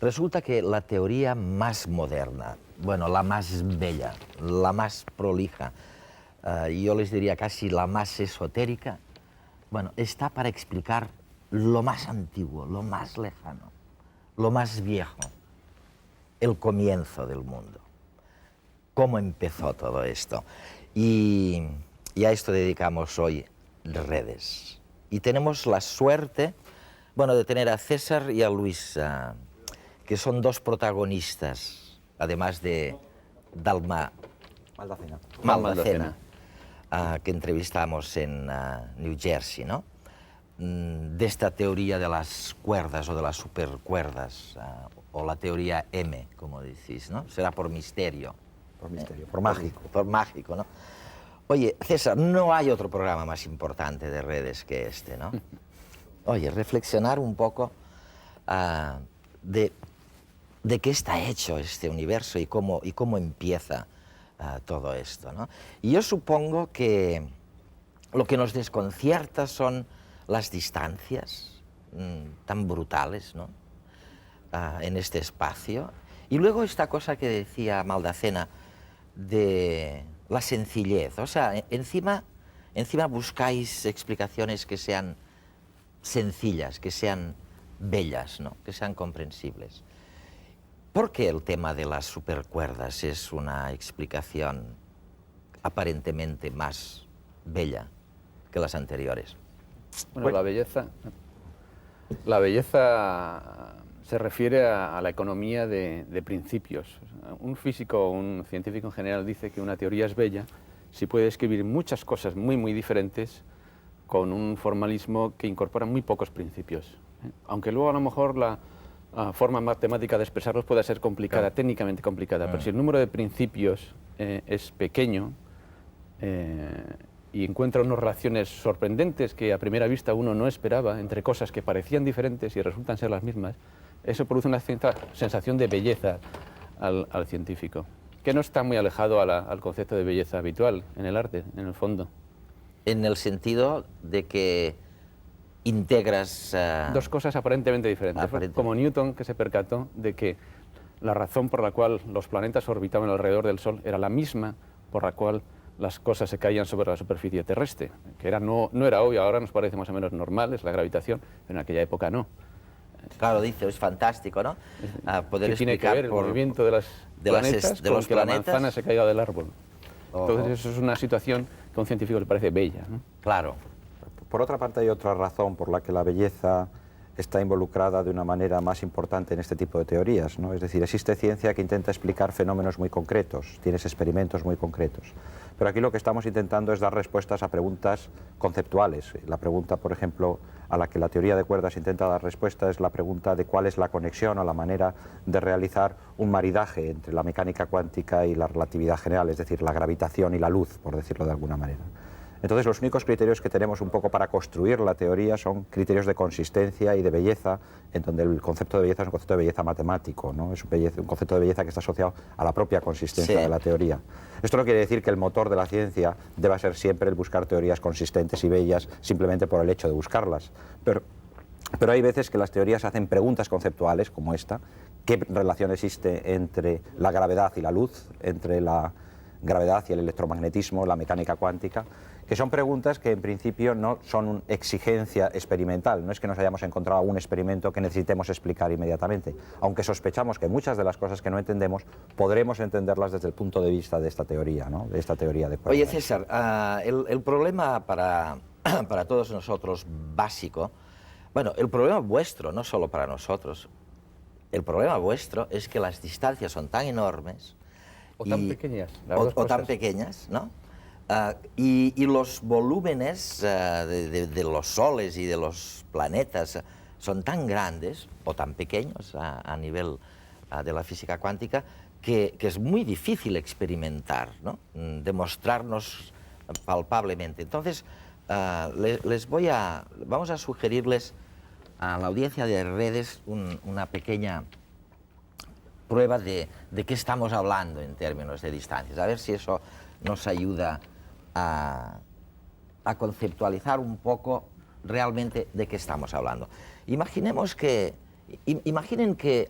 Resulta que la teoría más moderna, bueno, la más bella, la más prolija, yo les diría casi la más esotérica, bueno, está para explicar lo más antiguo, lo más lejano, lo más viejo, el comienzo del mundo. ¿Cómo empezó todo esto? Y a esto dedicamos hoy Redes. Y tenemos la suerte, bueno, de tener a César y a Luis, que son dos protagonistas, además de Dalma Maldacena, que entrevistamos en New Jersey, ¿no? De esta teoría de las cuerdas o de las supercuerdas, o la teoría M, como decís, ¿no? Será por misterio. Por misterio, por mágico. Por mágico, ¿no? Oye, César, no hay otro programa más importante de Redes que este, ¿no? Oye, reflexionar un poco de qué está hecho este universo y cómo empieza todo esto, ¿no? Y yo supongo que lo que nos desconcierta son las distancias tan brutales, ¿no? En este espacio. Y luego esta cosa que decía Maldacena de la sencillez. O sea, encima buscáis explicaciones que sean sencillas, que sean bellas, ¿no? Que sean comprensibles. ¿Por qué el tema de las supercuerdas es una explicación aparentemente más bella que las anteriores? Bueno, la belleza se refiere a la economía de principios. Un físico o un científico en general dice que una teoría es bella si puede describir muchas cosas muy diferentes con un formalismo que incorpora muy pocos principios. Aunque luego a lo mejor la forma matemática de expresarlos pueda ser complicada, técnicamente complicada, pero si el número de principios es pequeño y encuentra unas relaciones sorprendentes que a primera vista uno no esperaba entre cosas que parecían diferentes y resultan ser las mismas, eso produce una cierta sensación de belleza al científico, que no está muy alejado al concepto de belleza habitual en el arte, en el fondo. En el sentido de que integras... dos cosas aparentemente diferentes, como Newton, que se percató de que la razón por la cual los planetas orbitaban alrededor del Sol era la misma por la cual las cosas se caían sobre la superficie terrestre, que no era obvio, ahora nos parece más o menos normal, es la gravitación, pero en aquella época no. Claro, dice, es fantástico, ¿no? Poder ¿Qué tiene que ver el movimiento de los planetas con que la manzana se caiga del árbol? Entonces eso es una situación que a un científico le parece bella, ¿no? Claro. Por otra parte, hay otra razón por la que la belleza está involucrada de una manera más importante en este tipo de teorías, ¿no? Es decir, existe ciencia que intenta explicar fenómenos muy concretos, tienes experimentos muy concretos. Pero aquí lo que estamos intentando es dar respuestas a preguntas conceptuales. La pregunta, por ejemplo, a la que la teoría de cuerdas intenta dar respuesta es la pregunta de cuál es la conexión o la manera de realizar un maridaje entre la mecánica cuántica y la relatividad general, es decir, la gravitación y la luz, por decirlo de alguna manera. Entonces, los únicos criterios que tenemos un poco para construir la teoría son criterios de consistencia y de belleza, en donde el concepto de belleza es un concepto de belleza matemático, ¿no? Es un concepto de belleza que está asociado a la propia consistencia de la teoría. Esto no quiere decir que el motor de la ciencia deba ser siempre el buscar teorías consistentes y bellas simplemente por el hecho de buscarlas. Pero hay veces que las teorías hacen preguntas conceptuales, como esta: ¿qué relación existe entre la gravedad y la luz, entre la gravedad y el electromagnetismo, la mecánica cuántica? Que son preguntas que en principio no son una exigencia experimental, no es que nos hayamos encontrado un experimento que necesitemos explicar inmediatamente, aunque sospechamos que muchas de las cosas que no entendemos podremos entenderlas desde el punto de vista de esta teoría, ¿no? De esta teoría de cuerdas. Oye, César, el problema para todos nosotros básico, bueno, el problema vuestro, no solo para nosotros, el problema vuestro es que las distancias son tan enormes o tan pequeñas, o tan pequeñas, ¿no? Y los volúmenes de los soles y de los planetas son tan grandes o tan pequeños a nivel de la física cuántica que es muy difícil experimentar, ¿no? Demostrarnos palpablemente. Entonces, vamos a sugerirles a la audiencia de Redes una pequeña prueba de qué estamos hablando en términos de distancias, a ver si eso nos ayuda a conceptualizar un poco realmente de qué estamos hablando. Imaginen que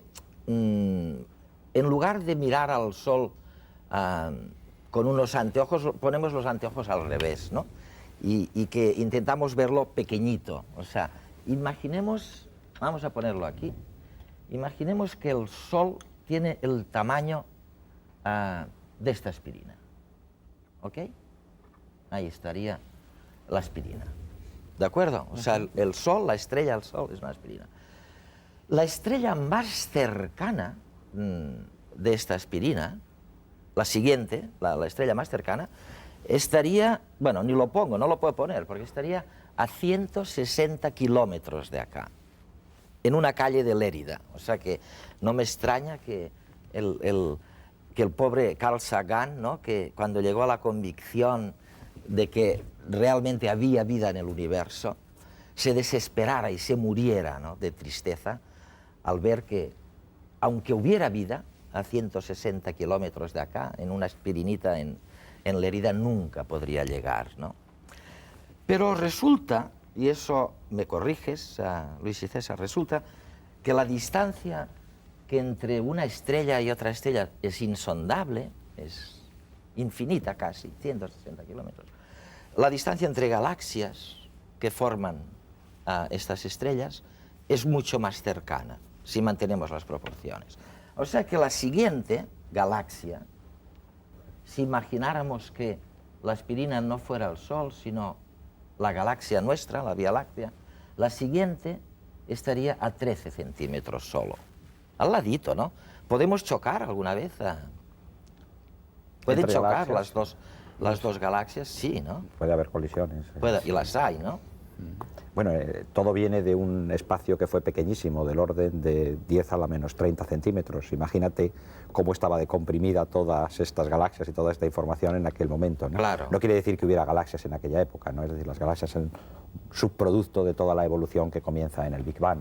en lugar de mirar al Sol con unos anteojos, ponemos los anteojos al revés, ¿no? Y que intentamos verlo pequeñito. O sea, imaginemos, vamos a ponerlo aquí, imaginemos que el Sol tiene el tamaño de esta aspirina, ¿ok? Ahí estaría la aspirina, ¿de acuerdo? O sea, el Sol, la estrella del Sol es una aspirina. La estrella más cercana de esta aspirina, la siguiente, la estrella más cercana, estaría, bueno, ni lo pongo, no lo puedo poner, porque estaría a 160 kilómetros de acá, en una calle de Lérida. O sea que no me extraña que el pobre Carl Sagan, ¿no?, que cuando llegó a la convicción de que realmente había vida en el universo, se desesperara y se muriera, ¿no?, de tristeza al ver que, aunque hubiera vida a 160 kilómetros de acá, en una aspirinita en Lérida, nunca podría llegar, ¿no? Pero resulta, y eso me corriges, Luis y César, resulta que la distancia que entre una estrella y otra estrella es insondable, es infinita casi, 160 kilómetros. La distancia entre galaxias que forman estas estrellas es mucho más cercana, si mantenemos las proporciones. O sea que la siguiente galaxia, si imagináramos que la aspirina no fuera el Sol, sino la galaxia nuestra, la Vía Láctea, la siguiente estaría a 13 centímetros solo. Al ladito, ¿no? ¿Podemos chocar alguna vez? ¿Pueden chocar las dos galaxias? Sí, ¿no? Puede haber colisiones. Y las hay, ¿no? Bueno, todo viene de un espacio que fue pequeñísimo, del orden de 10 a la menos 30 centímetros. Imagínate cómo estaba de comprimida todas estas galaxias y toda esta información en aquel momento, ¿no? Claro. No quiere decir que hubiera galaxias en aquella época, ¿no? Es decir, las galaxias son subproducto de toda la evolución que comienza en el Big Bang,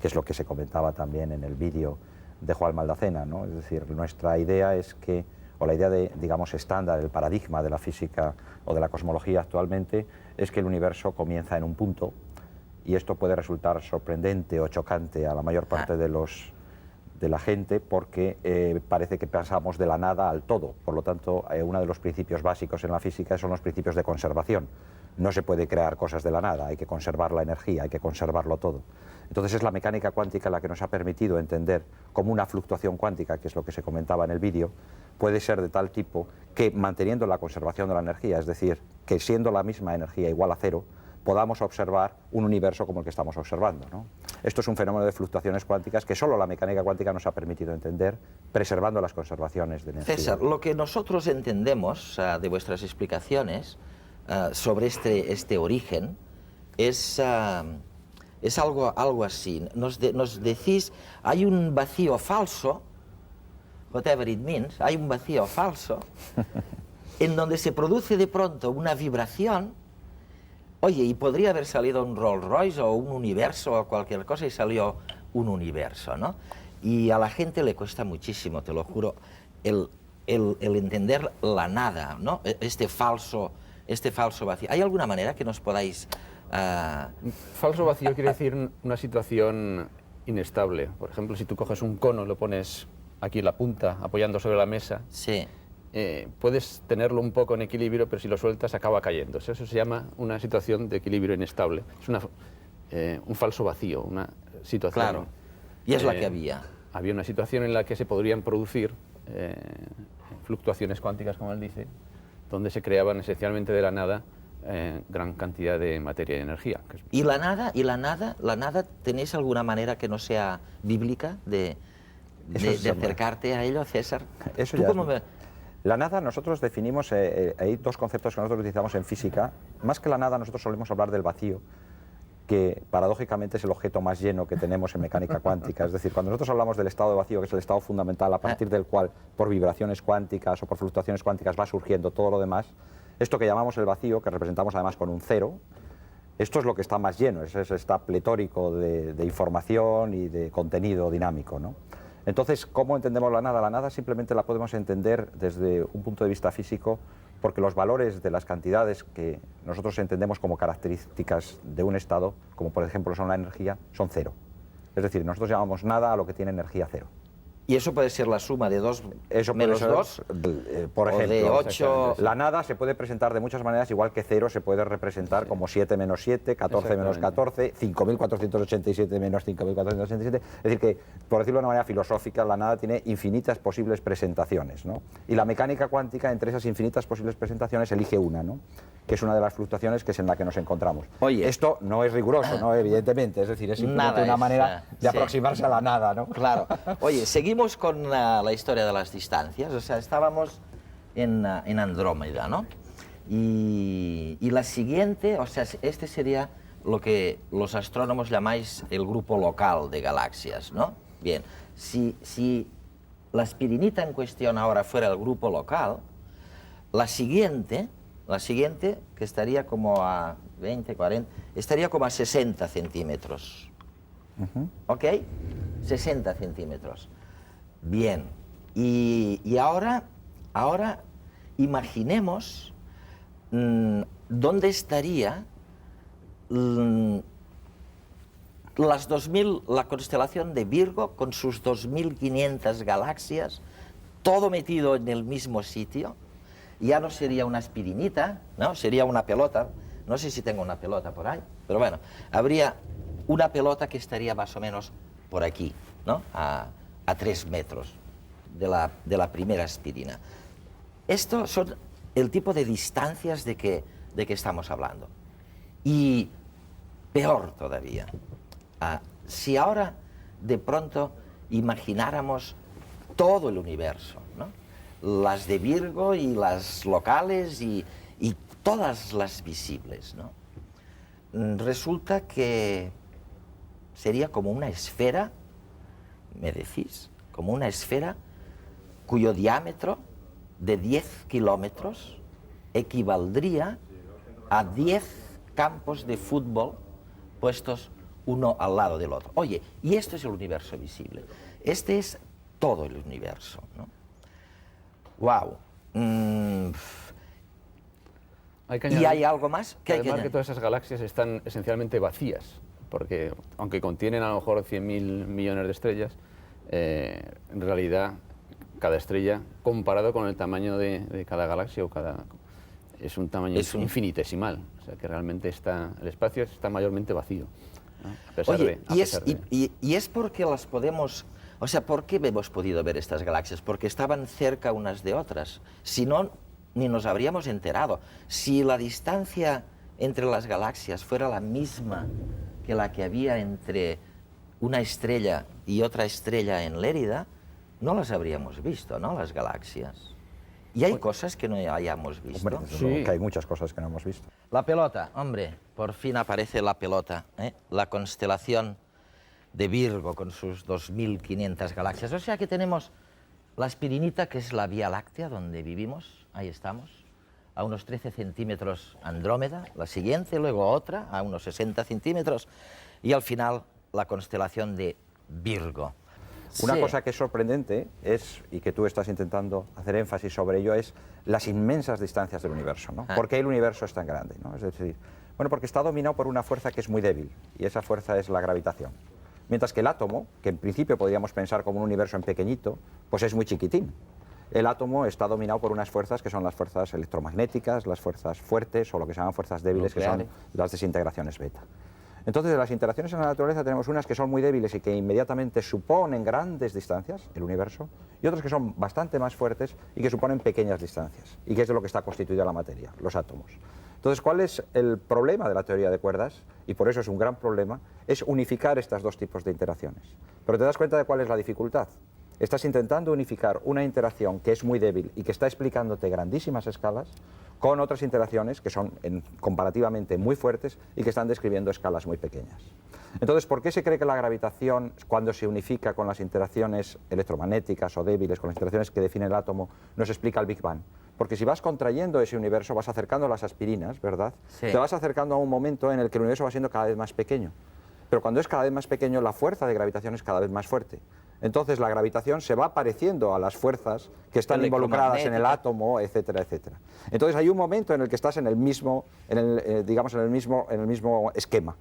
que es lo que se comentaba también en el vídeo de Juan Maldacena, ¿no? Es decir, nuestra idea es que, o la idea de, digamos, estándar, el paradigma de la física o de la cosmología actualmente, es que el universo comienza en un punto, y esto puede resultar sorprendente o chocante a la mayor parte de la gente, porque parece que pasamos de la nada al todo. Por lo tanto, uno de los principios básicos en la física son los principios de conservación. No se puede crear cosas de la nada, hay que conservar la energía, hay que conservarlo todo. Entonces es la mecánica cuántica la que nos ha permitido entender cómo una fluctuación cuántica, que es lo que se comentaba en el vídeo, puede ser de tal tipo que, manteniendo la conservación de la energía, es decir, que siendo la misma energía igual a cero, podamos observar un universo como el que estamos observando, ¿no? Esto es un fenómeno de fluctuaciones cuánticas que solo la mecánica cuántica nos ha permitido entender, preservando las conservaciones de energía. César, lo que nosotros entendemos de vuestras explicaciones sobre este origen es algo así. Nos decís, hay un vacío falso, whatever it means, hay un vacío falso, en donde se produce de pronto una vibración. Oye, y podría haber salido un Rolls Royce o un universo o cualquier cosa y salió un universo, ¿no? Y a la gente le cuesta muchísimo, te lo juro, el entender la nada, ¿no? Este falso vacío. ¿Hay alguna manera que nos podáis...? Falso vacío quiere decir una situación inestable. Por ejemplo, si tú coges un cono, lo pones aquí en la punta, apoyando sobre la mesa, sí. Puedes tenerlo un poco en equilibrio, pero si lo sueltas acaba cayendo. Eso se llama una situación de equilibrio inestable. Es un falso vacío, una situación... Claro, y es la que había. Había una situación en la que se podrían producir fluctuaciones cuánticas, como él dice, donde se creaban esencialmente de la nada gran cantidad de materia y energía. ¿Y la nada, tenéis alguna manera que no sea bíblica de acercarte a ello, César? Eso ya La nada, nosotros definimos, hay dos conceptos que nosotros utilizamos en física. Más que la nada, nosotros solemos hablar del vacío, que paradójicamente es el objeto más lleno que tenemos en mecánica cuántica. Es decir, cuando nosotros hablamos del estado de vacío, que es el estado fundamental a partir del cual, por vibraciones cuánticas o por fluctuaciones cuánticas, va surgiendo todo lo demás, esto que llamamos el vacío, que representamos además con un cero, esto es lo que está más lleno, está pletórico de información y de contenido dinámico, ¿no? Entonces, ¿cómo entendemos la nada? La nada simplemente la podemos entender desde un punto de vista físico, porque los valores de las cantidades que nosotros entendemos como características de un estado, como por ejemplo son la energía, son cero. Es decir, nosotros llamamos nada a lo que tiene energía cero. Y eso puede ser la suma de 2 Eso menos puede 2, ser, por o de ejemplo, 8... la nada se puede presentar de muchas maneras, igual que 0 se puede representar como 7 menos 7, 14 menos 14, 5.487 menos 5.487. Es decir, que, por decirlo de una manera filosófica, la nada tiene infinitas posibles presentaciones, ¿no? Y la mecánica cuántica, entre esas infinitas posibles presentaciones, elige una, ¿no? Que es una de las fluctuaciones que es en la que nos encontramos. Oye, esto no es riguroso, ¿no? Evidentemente, es decir, es simplemente una manera de aproximarse a la nada, ¿no? Claro. Oye, seguimos con la historia de las distancias. O sea, estábamos en Andrómeda, ¿no? Y la siguiente, o sea, este sería lo que los astrónomos llamáis el grupo local de galaxias, ¿no? Bien, si la espirinita en cuestión ahora fuera el grupo local, la siguiente, que estaría como a 20, 40, estaría como a 60 centímetros. ¿Ok? 60 centímetros. Bien. Y ahora imaginemos dónde estaría la constelación de Virgo con sus 2.500 galaxias, todo metido en el mismo sitio. Ya no sería una espirinita, ¿no? Sería una pelota. No sé si tengo una pelota por ahí, pero bueno, habría una pelota que estaría más o menos por aquí, ¿no? A 3 metros de la primera espirina. Estos son el tipo de distancias de que estamos hablando. Y peor todavía, si ahora de pronto imagináramos todo el universo, ¿no? Las de Virgo y las locales y todas las visibles, ¿no? Resulta que sería como una esfera, me decís, como una esfera cuyo diámetro de 10 kilómetros equivaldría a 10 campos de fútbol puestos uno al lado del otro. Oye, y esto es el universo visible. Este es todo el universo, ¿no? ¡Wow! ¿Y hay algo más? Además que todas esas galaxias están esencialmente vacías, porque aunque contienen a lo mejor 100.000 millones de estrellas, en realidad cada estrella, comparado con el tamaño de cada galaxia, es un tamaño infinitesimal. O sea que realmente el espacio está mayormente vacío, ¿no? Oye, y es porque las podemos... O sea, ¿por qué hemos podido ver estas galaxias? Porque estaban cerca unas de otras. Si no, ni nos habríamos enterado. Si la distancia entre las galaxias fuera la misma que la que había entre una estrella y otra estrella en Lérida, no las habríamos visto, ¿no? Las galaxias. Y hay cosas que no hayamos visto. Hombre, sí, que hay muchas cosas que no hemos visto. La pelota, hombre, por fin aparece la pelota, ¿eh? La constelación de Virgo con sus 2.500 galaxias. O sea que tenemos la espirinita, que es la Vía Láctea donde vivimos, ahí estamos, a unos 13 centímetros Andrómeda, la siguiente, luego otra, a unos 60 centímetros, y al final la constelación de Virgo. Una cosa que es sorprendente es, y que tú estás intentando hacer énfasis sobre ello, es las inmensas distancias del universo, ¿no? ¿Por qué el universo es tan grande, ¿no? Es decir, bueno, porque está dominado por una fuerza que es muy débil, y esa fuerza es la gravitación. Mientras que el átomo, que en principio podríamos pensar como un universo en pequeñito, pues es muy chiquitín. El átomo está dominado por unas fuerzas que son las fuerzas electromagnéticas, las fuerzas fuertes o lo que se llaman fuerzas débiles, nucleares, que son las desintegraciones beta. Entonces, de las interacciones en la naturaleza tenemos unas que son muy débiles y que inmediatamente suponen grandes distancias, el universo, y otras que son bastante más fuertes y que suponen pequeñas distancias, y que es de lo que está constituida la materia, los átomos. Entonces, ¿cuál es el problema de la teoría de cuerdas? Y por eso es un gran problema, es unificar estos dos tipos de interacciones. Pero te das cuenta de cuál es la dificultad. Estás intentando unificar una interacción que es muy débil y que está explicándote grandísimas escalas con otras interacciones que son comparativamente muy fuertes y que están describiendo escalas muy pequeñas. Entonces, ¿por qué se cree que la gravitación, cuando se unifica con las interacciones electromagnéticas o débiles, con las interacciones que define el átomo, nos explica el Big Bang? Porque si vas contrayendo ese universo, vas acercando las aspirinas, ¿verdad? Sí. Te vas acercando a un momento en el que el universo va siendo cada vez más pequeño. Pero cuando es cada vez más pequeño, la fuerza de gravitación es cada vez más fuerte. Entonces la gravitación se va pareciendo a las fuerzas que están involucradas en el átomo, etcétera, etcétera. Entonces hay un momento en el que estás en el mismo, digamos, en el mismo esquema.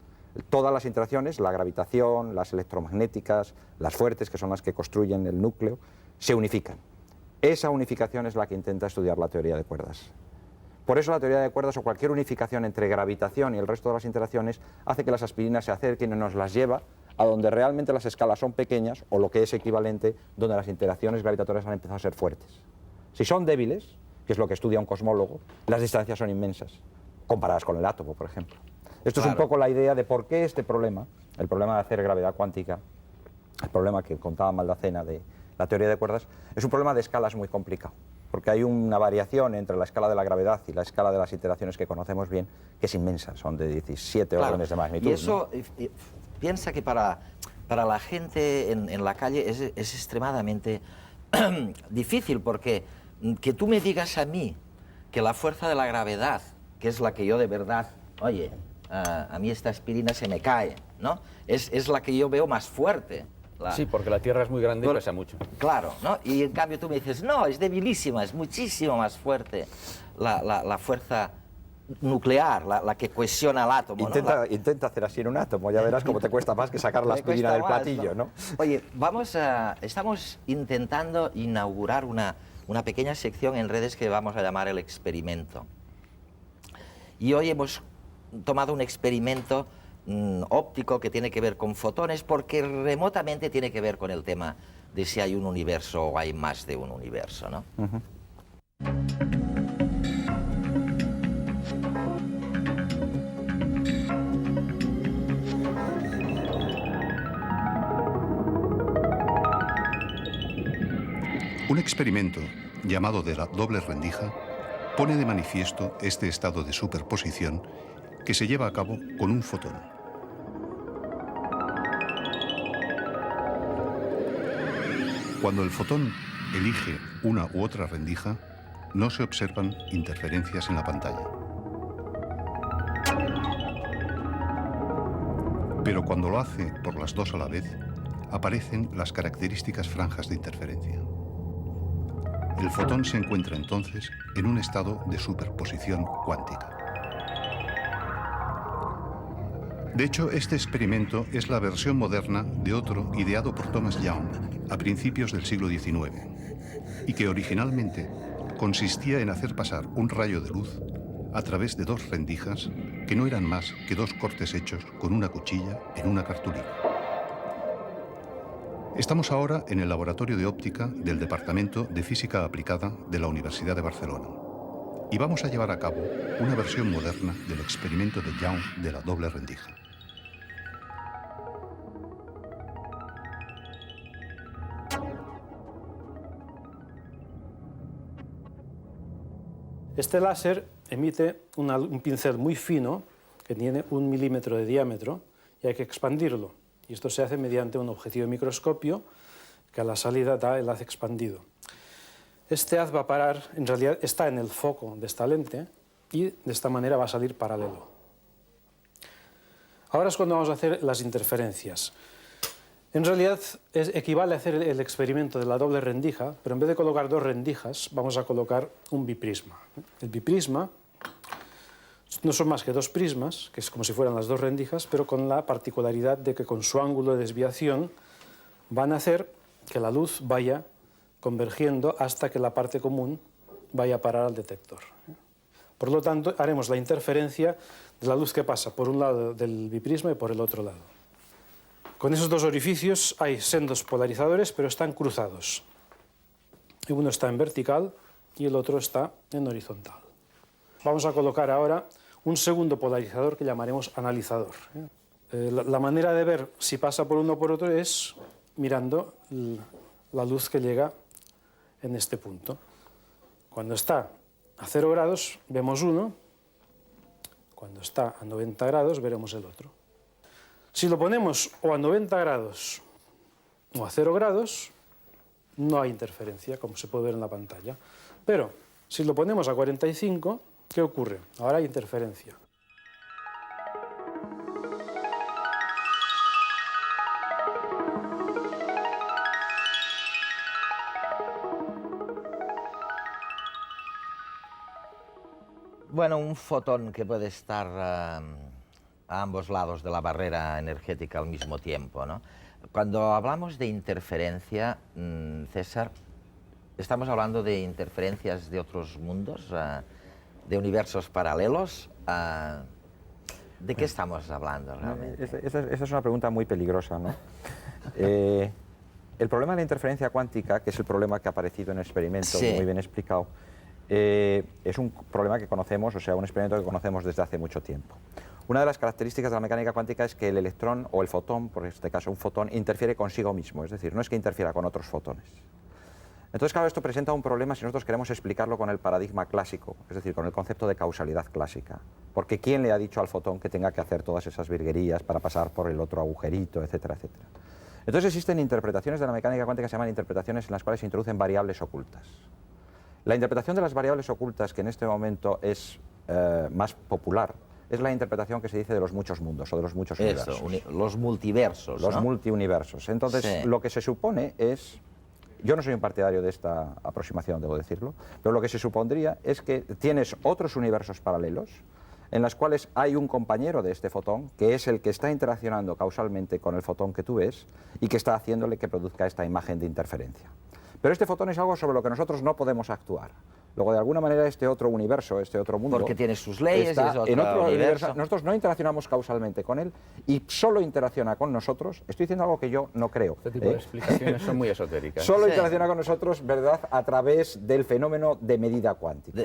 Todas las interacciones, la gravitación, las electromagnéticas, las fuertes, que son las que construyen el núcleo, se unifican. Esa unificación es la que intenta estudiar la teoría de cuerdas. Por eso la teoría de cuerdas o cualquier unificación entre gravitación y el resto de las interacciones hace que las aspirinas se acerquen y nos las lleva a donde realmente las escalas son pequeñas, o lo que es equivalente, donde las interacciones gravitatorias han empezado a ser fuertes. Si son débiles, que es lo que estudia un cosmólogo, las distancias son inmensas, comparadas con el átomo, por ejemplo. Esto es un poco la idea de por qué este problema, el problema de hacer gravedad cuántica, el problema que contaba Maldacena de la teoría de cuerdas, es un problema de escalas muy complicado, porque hay una variación entre la escala de la gravedad y la escala de las interacciones que conocemos bien, que es inmensa, son de 17 órdenes de magnitud. Y eso, ¿no? piensa que para la gente en la calle es extremadamente difícil, porque que tú me digas a mí que la fuerza de la gravedad, que es la que yo de verdad, oye, a mí esta aspirina se me cae, ¿no? Es la que yo veo más fuerte. Sí, porque la Tierra es muy grande y pesa mucho. Claro, ¿no? Y en cambio tú me dices, no, es debilísima, es muchísimo más fuerte la fuerza nuclear, la que cohesiona el átomo. Intenta hacer así en un átomo, ya verás cómo te cuesta más que sacar la aspirina del platillo, ¿no? Oye, estamos intentando inaugurar una pequeña sección en redes que vamos a llamar el experimento. Y hoy hemos tomado un experimento óptico que tiene que ver con fotones, porque remotamente tiene que ver con el tema de si hay un universo o hay más de un universo, ¿no? Un experimento llamado de la doble rendija pone de manifiesto este estado de superposición que se lleva a cabo con un fotón. Cuando el fotón elige una u otra rendija, no se observan interferencias en la pantalla. Pero cuando lo hace por las dos a la vez, aparecen las características franjas de interferencia. El fotón se encuentra entonces en un estado de superposición cuántica. De hecho, este experimento es la versión moderna de otro ideado por Thomas Young a principios del siglo XIX y que originalmente consistía en hacer pasar un rayo de luz a través de dos rendijas que no eran más que dos cortes hechos con una cuchilla en una cartulina. Estamos ahora en el laboratorio de óptica del Departamento de Física Aplicada de la Universidad de Barcelona y vamos a llevar a cabo una versión moderna del experimento de Young de la doble rendija. Este láser emite un pincel muy fino que tiene 1 milímetro de diámetro y hay que expandirlo. Y esto se hace mediante un objetivo de microscopio que a la salida da el haz expandido. Este haz va a parar, en realidad está en el foco de esta lente y de esta manera va a salir paralelo. Ahora es cuando vamos a hacer las interferencias. En realidad equivale a hacer el experimento de la doble rendija, pero en vez de colocar dos rendijas vamos a colocar un biprisma. El biprisma no son más que dos prismas, que es como si fueran las dos rendijas, pero con la particularidad de que con su ángulo de desviación van a hacer que la luz vaya convergiendo hasta que la parte común vaya a parar al detector. Por lo tanto, haremos la interferencia de la luz que pasa por un lado del biprisma y por el otro lado. Con esos dos orificios hay sendos polarizadores, pero están cruzados. Uno está en vertical y el otro está en horizontal. Vamos a colocar ahora un segundo polarizador que llamaremos analizador. La manera de ver si pasa por uno o por otro es mirando la luz que llega en este punto. Cuando está a 0 grados vemos uno, cuando está a 90 grados veremos el otro. Si lo ponemos o a 90 grados o a 0 grados, no hay interferencia, como se puede ver en la pantalla. Pero si lo ponemos a 45, ¿qué ocurre? Ahora hay interferencia. Bueno, un fotón que puede estar a ambos lados de la barrera energética al mismo tiempo, ¿no? Cuando hablamos de interferencia, César, ¿estamos hablando de interferencias de otros mundos, de universos paralelos? ¿De qué estamos hablando realmente? Esa es una pregunta muy peligrosa, ¿no? El problema de la interferencia cuántica, que es el problema que ha aparecido en el experimento, Sí. muy bien explicado, es un problema que conocemos, o sea, un experimento que conocemos desde hace mucho tiempo. Una de las características de la mecánica cuántica es que el electrón o el fotón, por este caso un fotón, interfiere consigo mismo, es decir, no es que interfiera con otros fotones. Entonces, claro, esto presenta un problema si nosotros queremos explicarlo con el paradigma clásico, es decir, con el concepto de causalidad clásica. Porque ¿quién le ha dicho al fotón que tenga que hacer todas esas virguerías para pasar por el otro agujerito, etcétera, etcétera? Entonces existen interpretaciones de la mecánica cuántica que se llaman interpretaciones en las cuales se introducen variables ocultas. La interpretación de las variables ocultas, que en este momento es más popular, es la interpretación que se dice de los muchos mundos o de los muchos universos. Los multiversos, Los ¿no? multiuniversos. Entonces, Sí. lo que se supone es... Yo no soy un partidario de esta aproximación, debo decirlo, pero lo que se supondría es que tienes otros universos paralelos en los cuales hay un compañero de este fotón que es el que está interaccionando causalmente con el fotón que tú ves y que está haciéndole que produzca esta imagen de interferencia. Pero este fotón es algo sobre lo que nosotros no podemos actuar. Luego, de alguna manera, este otro universo, este otro mundo... Porque tiene sus leyes, está es otro en otro universo. Nosotros no interaccionamos causalmente con él y solo interacciona con nosotros. Estoy diciendo algo que yo no creo. Este tipo de explicaciones son muy esotéricas. Solo Sí. interacciona con nosotros, ¿verdad?, a través del fenómeno de medida cuántica.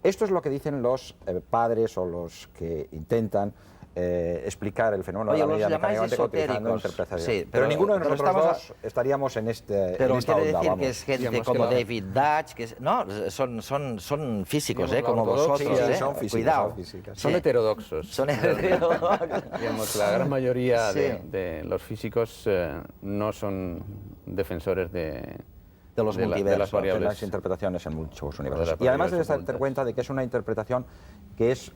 Esto es lo que dicen los padres o los que intentan explicar el fenómeno Oye, de la los medida llamáis mecánica cuántica utilizando esotéricos. interpretación. Sí, pero ninguno de pero nosotros estamos dos estaríamos en esta Pero onda, quiere decir vamos. que es gente Digamos como que David Dutch, que no, son físicos, Digamos, la como ortodoxia, vosotros, sí, son físicos, cuidado. son físicos. Son Sí. heterodoxos. Son heterodoxos. Digamos, la gran mayoría Sí. de los físicos no son defensores de los de multiversos, las De variables. las interpretaciones en muchos De universos. las Y además debes variables dar ocultas. cuenta de que es una interpretación que es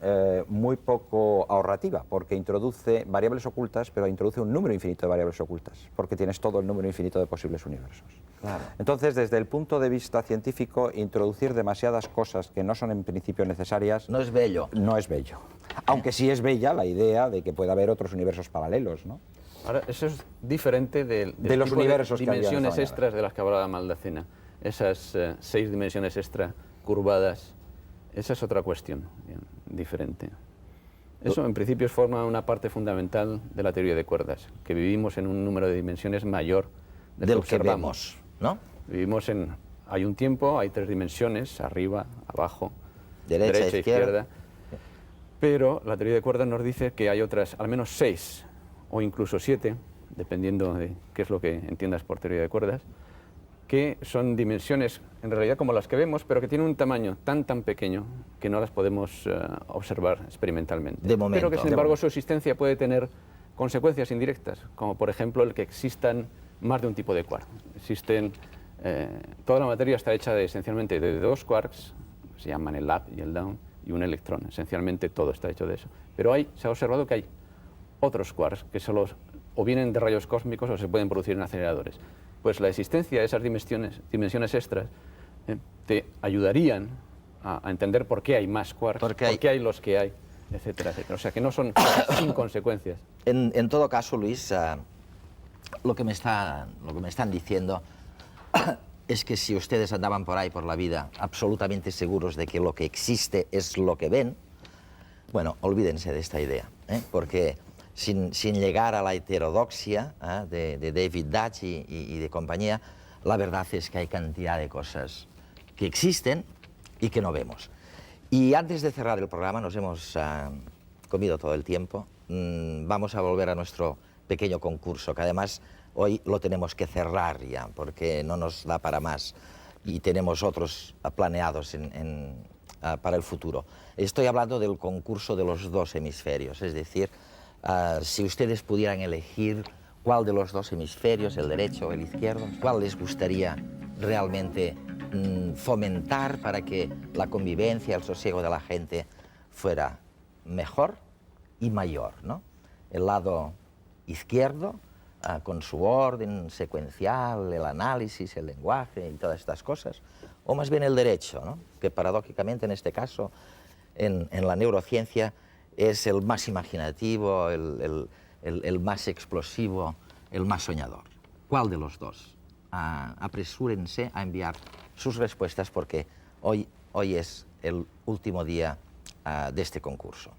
muy poco ahorrativa, porque introduce variables ocultas, pero introduce un número infinito de variables ocultas, porque tienes todo el número infinito de posibles universos. Claro. Entonces, desde el punto de vista científico, introducir demasiadas cosas que no son en principio necesarias No es bello. no es bello. Aunque sí es bella la idea de que pueda haber otros universos paralelos, ¿no? Ahora, eso es diferente De los tipo universos que había en dimensiones esta extras de las que hablaba Maldacena. Esas 6 dimensiones extra curvadas, esa es otra cuestión bien, diferente. Eso en principio forma una parte fundamental de la teoría de cuerdas, que vivimos en un número de dimensiones mayor Del que observamos. vemos, ¿no? Vivimos hay un tiempo, hay 3 dimensiones, arriba, abajo, Derecha, izquierda. pero la teoría de cuerdas nos dice que hay otras, al menos 6 o incluso 7, dependiendo de qué es lo que entiendas por teoría de cuerdas, que son dimensiones en realidad como las que vemos, pero que tienen un tamaño tan pequeño que no las podemos observar experimentalmente. De momento. Pero que sin De embargo momento. su existencia puede tener consecuencias indirectas, como por ejemplo el que existan más de un tipo de quark. Toda la materia está hecha esencialmente de 2 quarks, se llaman el up y el down, y un electrón. Esencialmente todo está hecho de eso. Pero se ha observado que hay otros quarks que solo o vienen de rayos cósmicos o se pueden producir en aceleradores. Pues la existencia de esas dimensiones extras te ayudarían a entender por qué hay más quarks, por qué hay los que hay, etcétera, etcétera. O sea, que no son sin consecuencias. En todo caso, Luis, lo que me están diciendo es que si ustedes andaban por ahí, por la vida, absolutamente seguros de que lo que existe es lo que ven, bueno, olvídense de esta idea, porque sin llegar a la heterodoxia de David Dutch y de compañía, la verdad es que hay cantidad de cosas que existen y que no vemos. Y antes de cerrar el programa, nos hemos comido todo el tiempo, vamos a volver a nuestro pequeño concurso, que además hoy lo tenemos que cerrar ya, porque no nos da para más y tenemos otros planeados para el futuro. Estoy hablando del concurso de los 2 hemisferios, es decir, si ustedes pudieran elegir cuál de los 2 hemisferios, el derecho o el izquierdo, cuál les gustaría realmente fomentar para que la convivencia, el sosiego de la gente fuera mejor y mayor, ¿no? El lado izquierdo, con su orden secuencial, el análisis, el lenguaje y todas estas cosas, o más bien el derecho, ¿no? Que paradójicamente en este caso, en la neurociencia, es el más imaginativo, el más explosivo, el más soñador? ¿Cuál de los dos? Apresúrense a enviar sus respuestas porque hoy es el último día de este concurso.